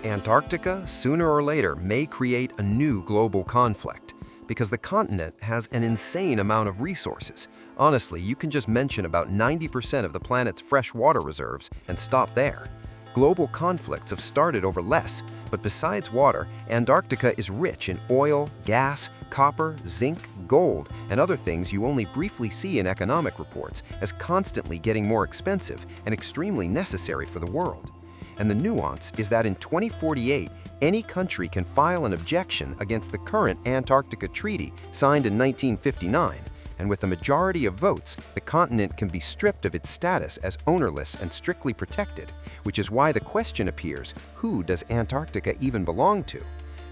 Antarctica, sooner or later, may create a new global conflict because the continent has an insane amount of resources. Honestly, you can just mention about 90% of the planet's fresh water reserves and stop there. Global conflicts have started over less, but besides water, Antarctica is rich in oil, gas, copper, zinc, gold, and other things you only briefly see in economic reports as constantly getting more expensive and extremely necessary for the world. And the nuance is that in 2048, any country can file an objection against the current Antarctica Treaty signed in 1959, and with a majority of votes, the continent can be stripped of its status as ownerless and strictly protected, which is why the question appears, who does Antarctica even belong to?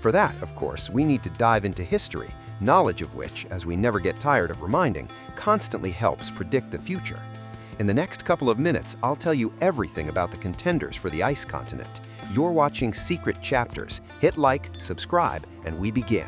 For that, of course, we need to dive into history, knowledge of which, as we never get tired of reminding, constantly helps predict the future. In the next couple of minutes, I'll tell you everything about the contenders for the ice continent. You're watching Secret Chapters. Hit like, subscribe, and we begin.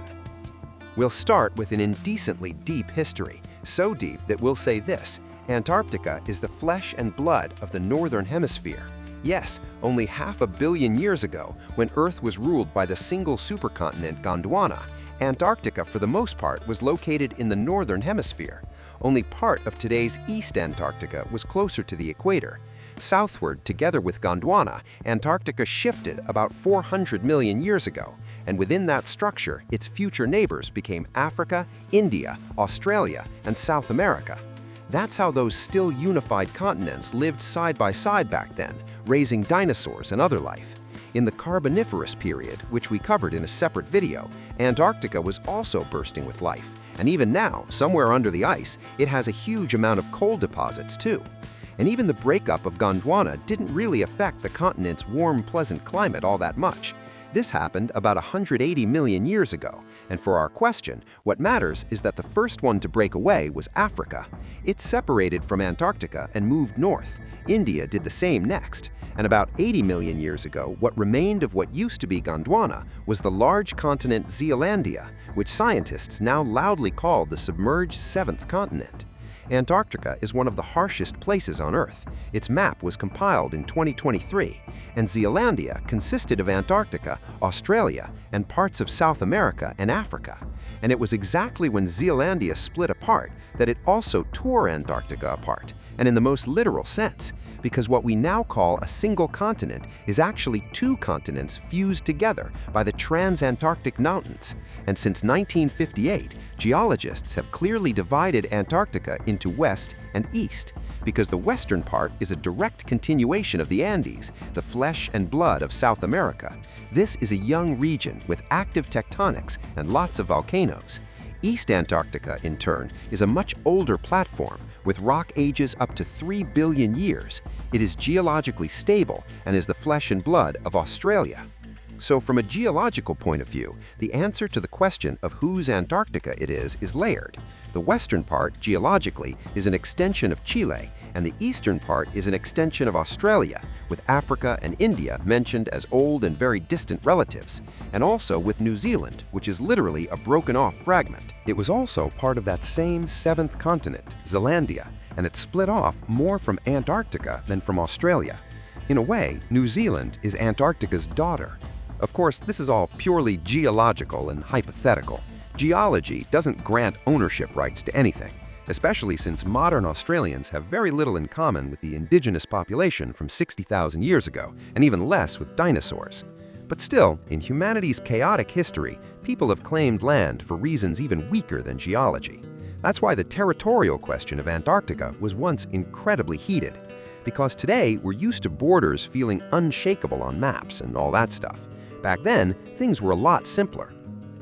We'll start with an indecently deep history, so deep that we'll say this: Antarctica is the flesh and blood of the Northern Hemisphere. Yes, only 500 million years ago, when Earth was ruled by the single supercontinent Gondwana, Antarctica, for the most part, was located in the Northern Hemisphere. Only part of today's East Antarctica was closer to the equator. Southward, together with Gondwana, Antarctica shifted about 400 million years ago, and within that structure, its future neighbors became Africa, India, Australia, and South America. That's how those still unified continents lived side by side back then, raising dinosaurs and other life. In the Carboniferous period, which we covered in a separate video, Antarctica was also bursting with life, and even now, somewhere under the ice, it has a huge amount of coal deposits too. And even the breakup of Gondwana didn't really affect the continent's warm, pleasant climate all that much. This happened about 180 million years ago, and for our question, what matters is that the first one to break away was Africa. It separated from Antarctica and moved north. India did the same next, and about 80 million years ago, what remained of what used to be Gondwana was the large continent Zealandia, which scientists now loudly call the submerged seventh continent. Antarctica is one of the harshest places on Earth. Its map was compiled in 2023, and Zealandia consisted of Antarctica, Australia, and parts of South America and Africa. And it was exactly when Zealandia split apart that it also tore Antarctica apart, and in the most literal sense, because what we now call a single continent is actually two continents fused together by the Transantarctic Mountains. And since 1958, geologists have clearly divided Antarctica into west and east, because the western part is a direct continuation of the Andes, the flesh and blood of South America. This is a young region with active tectonics and lots of volcanoes. East Antarctica, in turn, is a much older platform with rock ages up to 3 billion years. It is geologically stable and is the flesh and blood of Australia. So from a geological point of view, the answer to the question of whose Antarctica it is layered. The western part, geologically, is an extension of Chile, and the eastern part is an extension of Australia, with Africa and India mentioned as old and very distant relatives, and also with New Zealand, which is literally a broken-off fragment. It was also part of that same seventh continent, Zealandia, and it split off more from Antarctica than from Australia. In a way, New Zealand is Antarctica's daughter. Of course, this is all purely geological and hypothetical. Geology doesn't grant ownership rights to anything, especially since modern Australians have very little in common with the indigenous population from 60,000 years ago, and even less with dinosaurs. But still, in humanity's chaotic history, people have claimed land for reasons even weaker than geology. That's why the territorial question of Antarctica was once incredibly heated, because today we're used to borders feeling unshakable on maps and all that stuff. Back then, things were a lot simpler.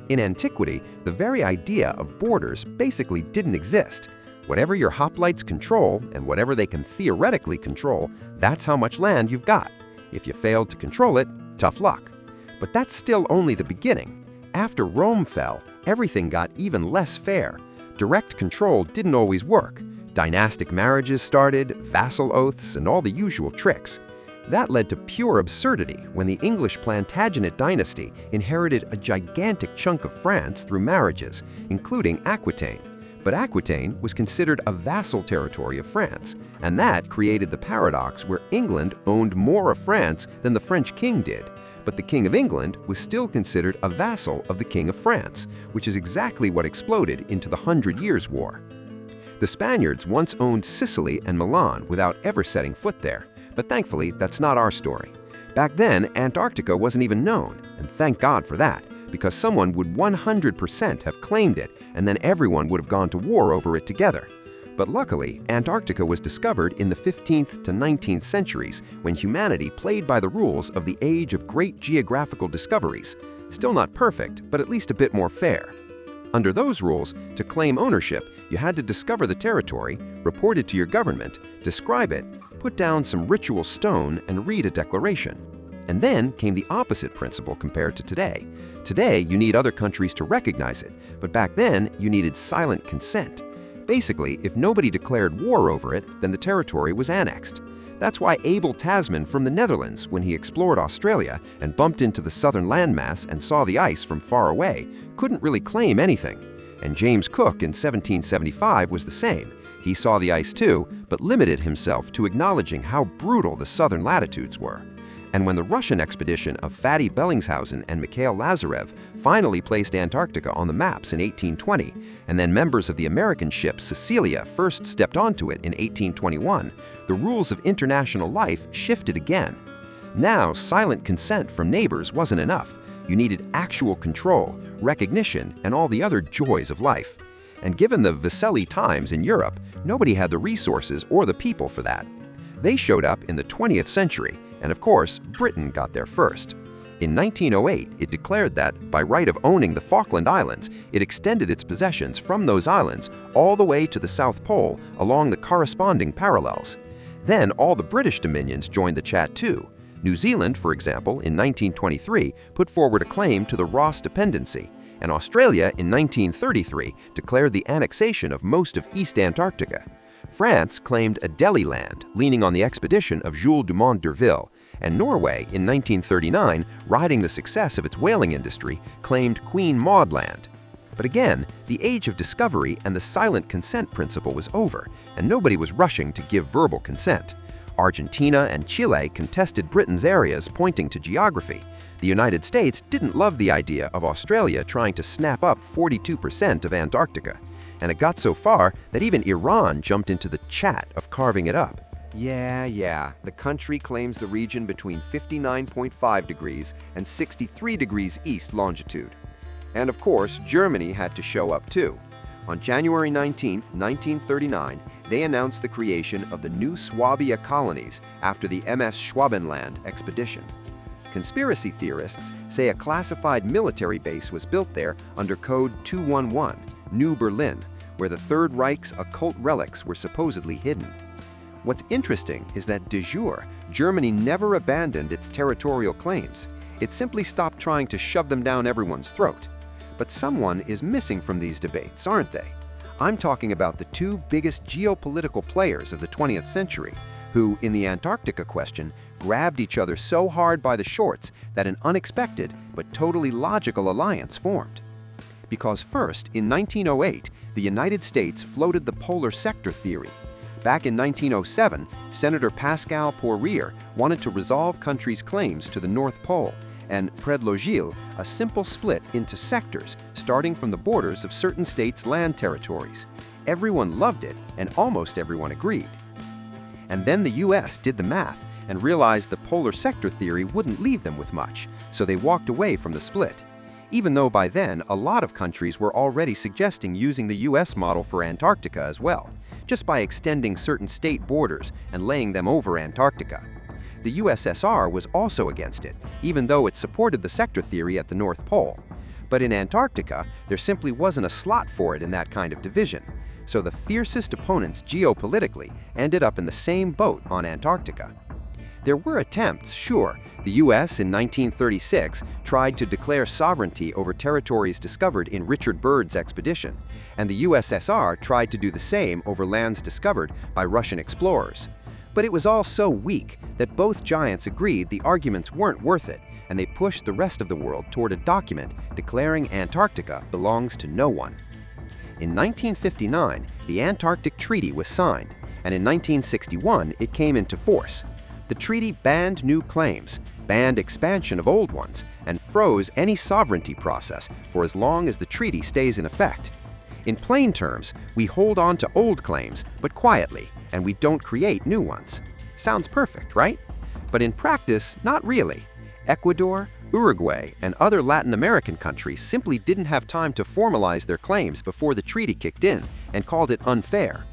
In antiquity, the very idea of borders basically didn't exist. Whatever your hoplites control, and whatever they can theoretically control, that's how much land you've got. If you failed to control it, tough luck. But that's still only the beginning. After Rome fell, everything got even less fair. Direct control didn't always work. Dynastic marriages started, vassal oaths, and all the usual tricks. That led to pure absurdity when the English Plantagenet dynasty inherited a gigantic chunk of France through marriages, including Aquitaine. But Aquitaine was considered a vassal territory of France, and that created the paradox where England owned more of France than the French king did. But the King of England was still considered a vassal of the King of France, which is exactly what exploded into the 100 Years' War. The Spaniards once owned Sicily and Milan without ever setting foot there, but thankfully that's not our story. Back then, Antarctica wasn't even known, and thank God for that, because someone would 100% have claimed it, and then everyone would have gone to war over it together. But luckily, Antarctica was discovered in the 15th to 19th centuries when humanity played by the rules of the age of great geographical discoveries. Still not perfect, but at least a bit more fair. Under those rules, to claim ownership, you had to discover the territory, report it to your government, describe it, put down some ritual stone, and read a declaration. And then came the opposite principle compared to today. Today, you need other countries to recognize it, but back then, you needed silent consent. Basically, if nobody declared war over it, then the territory was annexed. That's why Abel Tasman from the Netherlands, when he explored Australia and bumped into the southern landmass and saw the ice from far away, couldn't really claim anything. And James Cook in 1775 was the same. He saw the ice too, but limited himself to acknowledging how brutal the southern latitudes were. And when the Russian expedition of Fatty Bellingshausen and Mikhail Lazarev finally placed Antarctica on the maps in 1820, and then members of the American ship Cecilia first stepped onto it in 1821, the rules of international life shifted again. Now, silent consent from neighbors wasn't enough. You needed actual control, recognition, and all the other joys of life. And given the Versailles times in Europe, nobody had the resources or the people for that. They showed up in the 20th century, and of course, Britain got there first. In 1908, it declared that, by right of owning the Falkland Islands, it extended its possessions from those islands all the way to the South Pole along the corresponding parallels. Then all the British dominions joined the chat too. New Zealand, for example, in 1923, put forward a claim to the Ross Dependency, and Australia in 1933 declared the annexation of most of East Antarctica. France claimed Adelie Land, leaning on the expedition of Jules Dumont d'Urville, and Norway in 1939, riding the success of its whaling industry, claimed Queen Maud Land. But again, the age of discovery and the silent consent principle was over, and nobody was rushing to give verbal consent. Argentina and Chile contested Britain's areas, pointing to geography. The United States didn't love the idea of Australia trying to snap up 42% of Antarctica. And it got so far that even Iran jumped into the chat of carving it up. Yeah, the country claims the region between 59.5 degrees and 63 degrees east longitude. And of course, Germany had to show up too. On January 19, 1939, they announced the creation of the new Swabia colonies after the MS Schwabenland expedition. Conspiracy theorists say a classified military base was built there under Code 211, New Berlin, where the Third Reich's occult relics were supposedly hidden. What's interesting is that de jure, Germany never abandoned its territorial claims. It simply stopped trying to shove them down everyone's throat. But someone is missing from these debates, aren't they? I'm talking about the two biggest geopolitical players of the 20th century, who, in the Antarctica question, grabbed each other so hard by the shorts that an unexpected but totally logical alliance formed. Because first, in 1908, the United States floated the polar sector theory. Back in 1907, Senator Pascal Poirier wanted to resolve countries' claims to the North Pole, and predlogeal a simple split into sectors starting from the borders of certain states' land territories. Everyone loved it, and almost everyone agreed. And then the US did the math and realized the polar sector theory wouldn't leave them with much, so they walked away from the split. Even though by then, a lot of countries were already suggesting using the US model for Antarctica as well, just by extending certain state borders and laying them over Antarctica. The USSR was also against it, even though it supported the sector theory at the North Pole. But in Antarctica, there simply wasn't a slot for it in that kind of division. So the fiercest opponents geopolitically ended up in the same boat on Antarctica. There were attempts, sure. The US in 1936 tried to declare sovereignty over territories discovered in Richard Byrd's expedition, and the USSR tried to do the same over lands discovered by Russian explorers. But it was all so weak that both giants agreed the arguments weren't worth it, and they pushed the rest of the world toward a document declaring Antarctica belongs to no one. In 1959, the Antarctic Treaty was signed, and in 1961 it came into force. The treaty banned new claims, banned expansion of old ones, and froze any sovereignty process for as long as the treaty stays in effect. In plain terms, we hold on to old claims, but quietly, and we don't create new ones. Sounds perfect, right? But in practice, not really. Ecuador, Uruguay, and other Latin American countries simply didn't have time to formalize their claims before the treaty kicked in and called it unfair.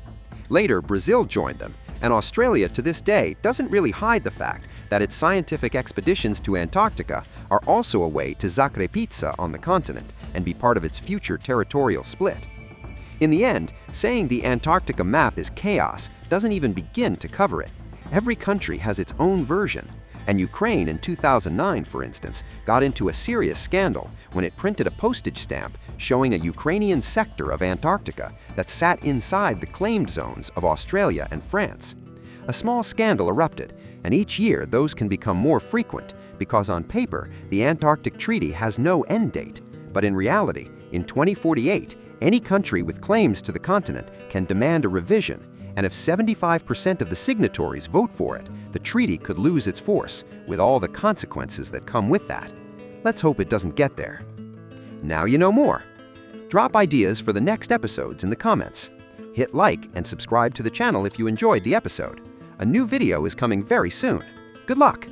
Later, Brazil joined them, and Australia to this day doesn't really hide the fact that its scientific expeditions to Antarctica are also a way to sacre pizza on the continent and be part of its future territorial split. In the end, saying the Antarctica map is chaos doesn't even begin to cover it. Every country has its own version, and Ukraine in 2009, for instance, got into a serious scandal when it printed a postage stamp showing a Ukrainian sector of Antarctica that sat inside the claimed zones of Australia and France. A small scandal erupted, and each year those can become more frequent because on paper the Antarctic Treaty has no end date, but in reality, in 2048, any country with claims to the continent can demand a revision, and if 75% of the signatories vote for it, the treaty could lose its force, with all the consequences that come with that. Let's hope it doesn't get there. Now you know more. Drop ideas for the next episodes in the comments. Hit like and subscribe to the channel if you enjoyed the episode. A new video is coming very soon. Good luck!